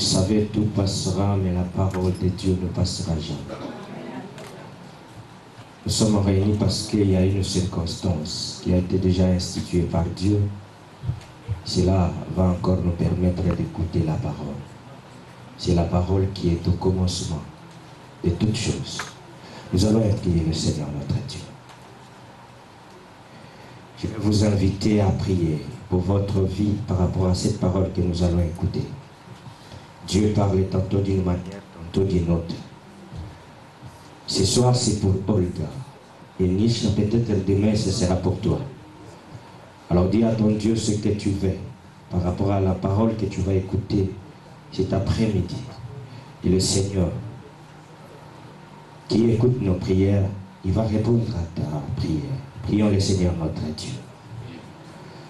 savez, tout passera, mais la parole de Dieu ne passera jamais. Nous sommes réunis parce qu'il y a une circonstance qui a été déjà instituée par Dieu. Cela va encore nous permettre d'écouter la parole. C'est la parole qui est au commencement de toutes choses. Nous allons prier le Seigneur notre Dieu. Je vais vous inviter à prier pour votre vie par rapport à cette parole que nous allons écouter. Dieu parle tantôt d'une manière, tantôt d'une autre. Ce soir, c'est pour Olga. Et Nisha, peut-être demain, ce sera pour toi. Alors dis à ton Dieu ce que tu veux par rapport à la parole que tu vas écouter cet après-midi. Et le Seigneur, qui écoute nos prières, il va répondre à ta prière. Prions le Seigneur notre Dieu.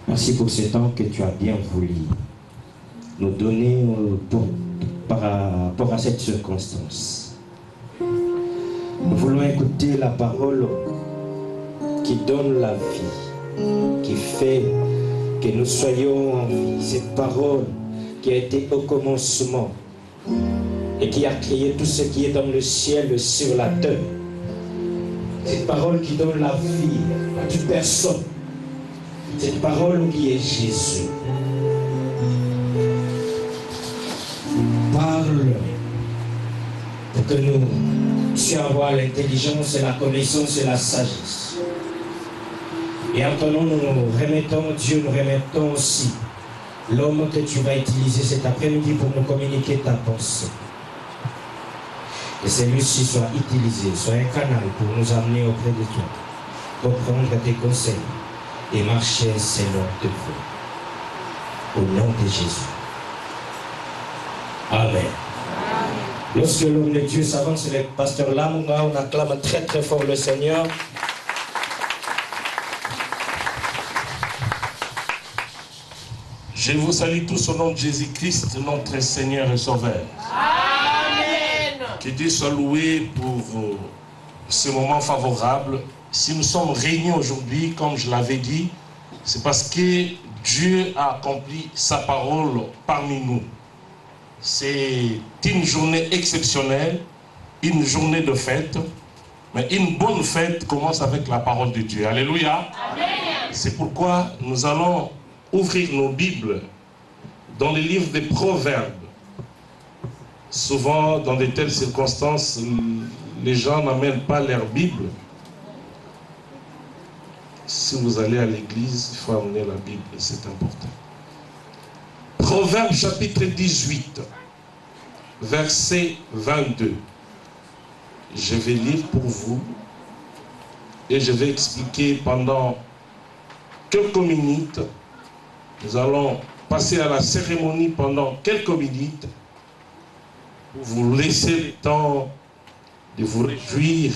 Merci pour ce temps que tu as bien voulu nous donner par rapport à cette circonstance. Nous voulons écouter la parole qui donne la vie, qui fait que nous soyons en vie. Cette parole qui a été au commencement et qui a créé tout ce qui est dans le ciel, sur la terre. Cette parole qui donne la vie à toute personne. Cette parole qui est Jésus. Parle pour que nous puissions avoir l'intelligence et la connaissance et la sagesse. Et en ton nom, nous nous remettons, Dieu, nous remettons aussi l'homme que tu vas utiliser cet après-midi pour nous communiquer ta pensée. Que celui-ci soit utilisé, soit un canal pour nous amener auprès de toi, comprendre tes conseils et marcher selon tes voies. Au nom de Jésus. Amen. Lorsque l'homme de Dieu s'avance, le pasteur Lamunga, on acclame très très fort le Seigneur. Je vous salue tous au nom de Jésus-Christ, notre Seigneur et Sauveur. Amen. Que Dieu soit loué pour ce moment favorable. Si nous sommes réunis aujourd'hui, comme je l'avais dit, c'est parce que Dieu a accompli sa parole parmi nous. C'est une journée exceptionnelle, une journée de fête, mais une bonne fête commence avec la parole de Dieu. Alléluia. Amen. C'est pourquoi nous allons ouvrir nos Bibles dans les livres des Proverbes. Souvent, dans de telles circonstances, les gens n'amènent pas leur Bible. Si vous allez à l'église, il faut amener la Bible, c'est important. Proverbes chapitre 18, verset 22. Je vais lire pour vous et je vais expliquer pendant quelques minutes. Nous allons passer à la cérémonie pendant quelques minutes pour vous laisser le temps de vous réjouir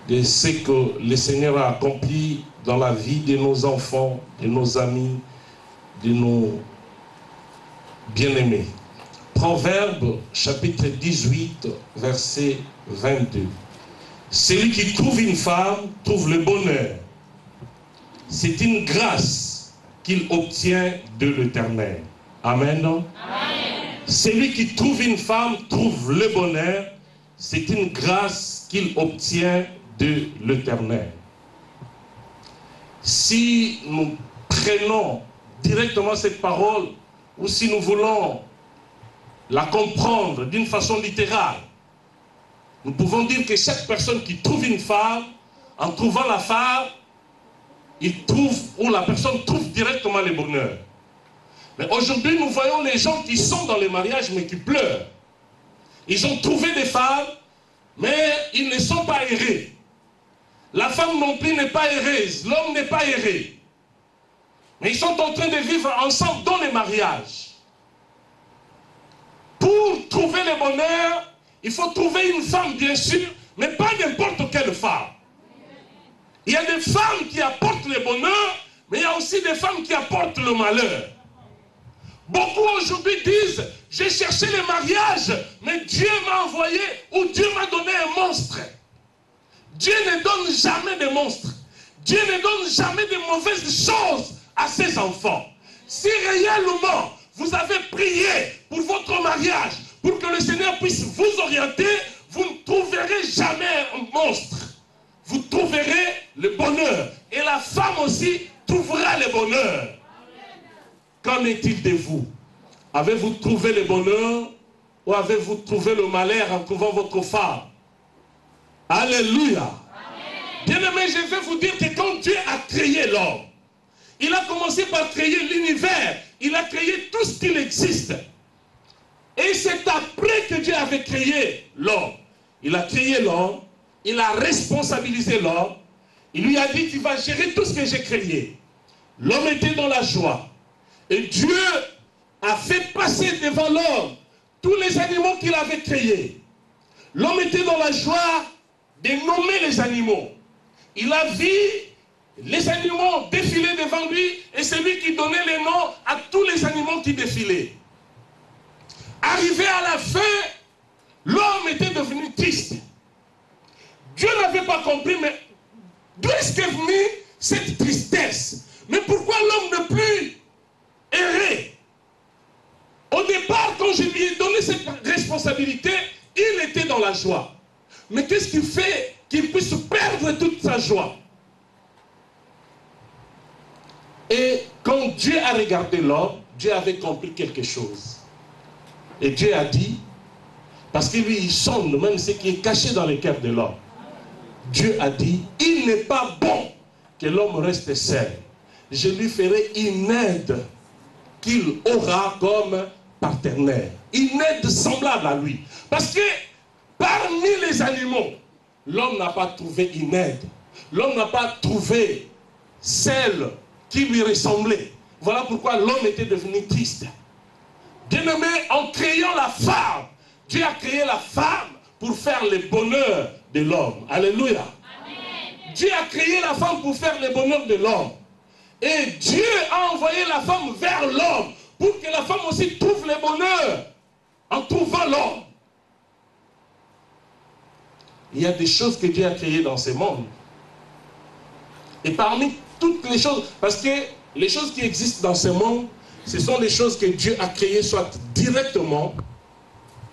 de ce que le Seigneur a accompli dans la vie de nos enfants, de nos amis, de nos bien-aimés. Proverbe chapitre 18, verset 22. Celui qui trouve une femme trouve le bonheur. C'est une grâce qu'il obtient de l'Éternel. Amen. Amen. Celui qui trouve une femme trouve le bonheur. C'est une grâce qu'il obtient de l'Éternel. Si nous prenons directement cette parole, ou si nous voulons la comprendre d'une façon littérale, nous pouvons dire que chaque personne qui trouve une femme, en trouvant la femme, il trouve, ou la personne trouve directement le bonheur. Mais aujourd'hui, nous voyons les gens qui sont dans les mariages, mais qui pleurent. Ils ont trouvé des femmes, mais ils ne sont pas heureux. La femme non plus n'est pas heureuse, l'homme n'est pas heureux. Mais ils sont en train de vivre ensemble dans les mariages. Pour trouver le bonheur, il faut trouver une femme, bien sûr, mais pas n'importe quelle femme. Il y a des femmes qui apportent le bonheur, mais il y a aussi des femmes qui apportent le malheur. Beaucoup aujourd'hui disent, j'ai cherché le mariage, mais Dieu m'a envoyé, ou Dieu m'a donné un monstre. Dieu ne donne jamais de monstres. Dieu ne donne jamais de mauvaises choses à ses enfants. Si réellement vous avez prié pour votre mariage, pour que le Seigneur puisse vous orienter, vous ne trouverez jamais un monstre. Vous trouverez le bonheur. Et la femme aussi trouvera le bonheur. Qu'en est-il de vous? Avez-vous trouvé le bonheur ou avez-vous trouvé le malheur en trouvant votre femme? Alléluia. Bien-aimés, je vais vous dire que quand Dieu a créé l'homme, il a commencé par créer l'univers. Il a créé tout ce qu'il existe. Et c'est après que Dieu avait créé l'homme. Il a créé l'homme. Il a responsabilisé l'homme. Il lui a dit, tu vas gérer tout ce que j'ai créé. L'homme était dans la joie. Et Dieu a fait passer devant l'homme tous les animaux qu'il avait créés. L'homme était dans la joie de nommer les animaux. Il a vu les animaux défiler devant lui et c'est lui qui donnait les noms à tous les animaux qui défilaient. Arrivé à la fin, l'homme était devenu triste. Dieu n'avait pas compris, mais d'où est-ce qu'est venue cette tristesse? Mais pourquoi l'homme ne plus errer? Au départ, quand je lui ai donné cette responsabilité, il était dans la joie. Mais qu'est-ce qui fait qu'il puisse perdre toute sa joie? Et quand Dieu a regardé l'homme, Dieu avait compris quelque chose. Et Dieu a dit, parce que lui, il sonde même ce qui est caché dans le cœur de l'homme. Dieu a dit, il n'est pas bon que l'homme reste seul. Je lui ferai une aide qu'il aura comme partenaire. Une aide semblable à lui. Parce que parmi les animaux, l'homme n'a pas trouvé une aide. L'homme n'a pas trouvé celle qui lui ressemblait. Voilà pourquoi l'homme était devenu triste. Bien-aimé, en créant la femme, Dieu a créé la femme pour faire le bonheur de l'homme. Alléluia. Amen. Dieu a créé la femme pour faire le bonheur de l'homme. Et Dieu a envoyé la femme vers l'homme pour que la femme aussi trouve le bonheur en trouvant l'homme. Il y a des choses que Dieu a créées dans ce monde. Et parmi toutes les choses, parce que les choses qui existent dans ce monde, ce sont les choses que Dieu a créées soit directement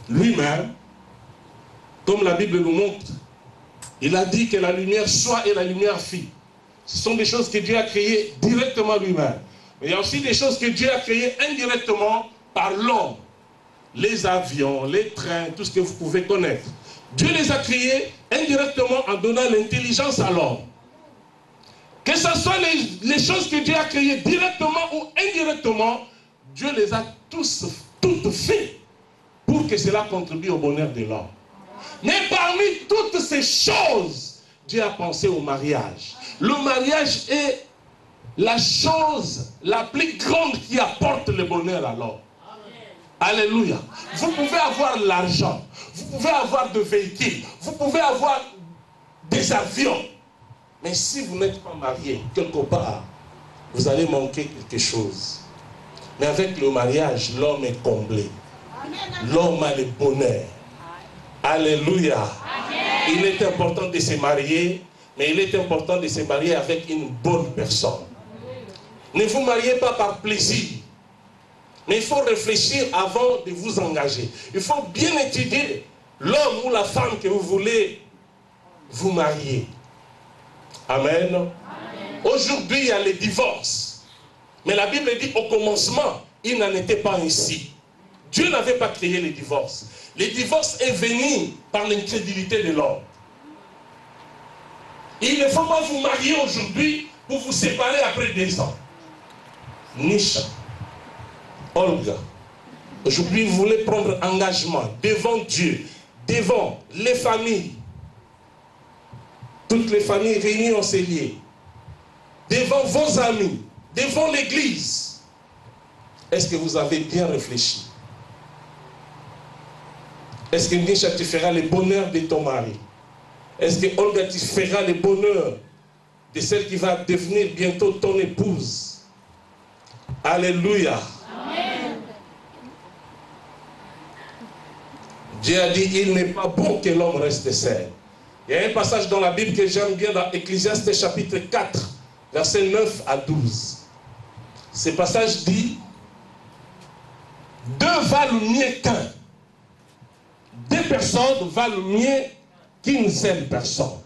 lui-même, comme la Bible nous montre. Il a dit que la lumière soit et la lumière fit. Ce sont des choses que Dieu a créées directement lui-même. Mais il y a aussi des choses que Dieu a créées indirectement par l'homme. Les avions, les trains, tout ce que vous pouvez connaître. Dieu les a créés indirectement en donnant l'intelligence à l'homme. Que ce soit les choses que Dieu a créées directement ou indirectement, Dieu les a toutes faites pour que cela contribue au bonheur de l'homme. Mais parmi toutes ces choses, Dieu a pensé au mariage. Le mariage est la chose la plus grande qui apporte le bonheur à l'homme. Alléluia. Vous pouvez avoir l'argent, vous pouvez avoir des véhicules, vous pouvez avoir des avions. Mais si vous n'êtes pas marié, quelque part, vous allez manquer quelque chose. Mais avec le mariage, l'homme est comblé. L'homme a le bonheur. Alléluia. Amen. Il est important de se marier, mais il est important de se marier avec une bonne personne. Ne vous mariez pas par plaisir. Mais il faut réfléchir avant de vous engager. Il faut bien étudier l'homme ou la femme que vous voulez vous marier. Amen. Amen. Aujourd'hui, il y a les divorces. Mais la Bible dit au commencement, il n'en était pas ainsi. Dieu n'avait pas créé les divorces. Les divorces est venu par l'incrédulité de l'homme. Il ne faut pas vous marier aujourd'hui pour vous séparer après 2 ans. Nisha, Olga, aujourd'hui vous voulez prendre engagement devant Dieu, devant les familles, toutes les familles réunies en cellier, devant vos amis, devant l'église. Est-ce que vous avez bien réfléchi? Est-ce que Nisha, tu feras le bonheur de ton mari? Est-ce que Olga, tu feras le bonheur de celle qui va devenir bientôt ton épouse? Alléluia. Amen. Dieu a dit, il n'est pas bon que l'homme reste seul. Il y a un passage dans la Bible que j'aime bien dans Ecclésiaste chapitre 4, versets 9 à 12. Ce passage dit, valent mieux qu'un. Deux personnes valent mieux qu'une seule personne.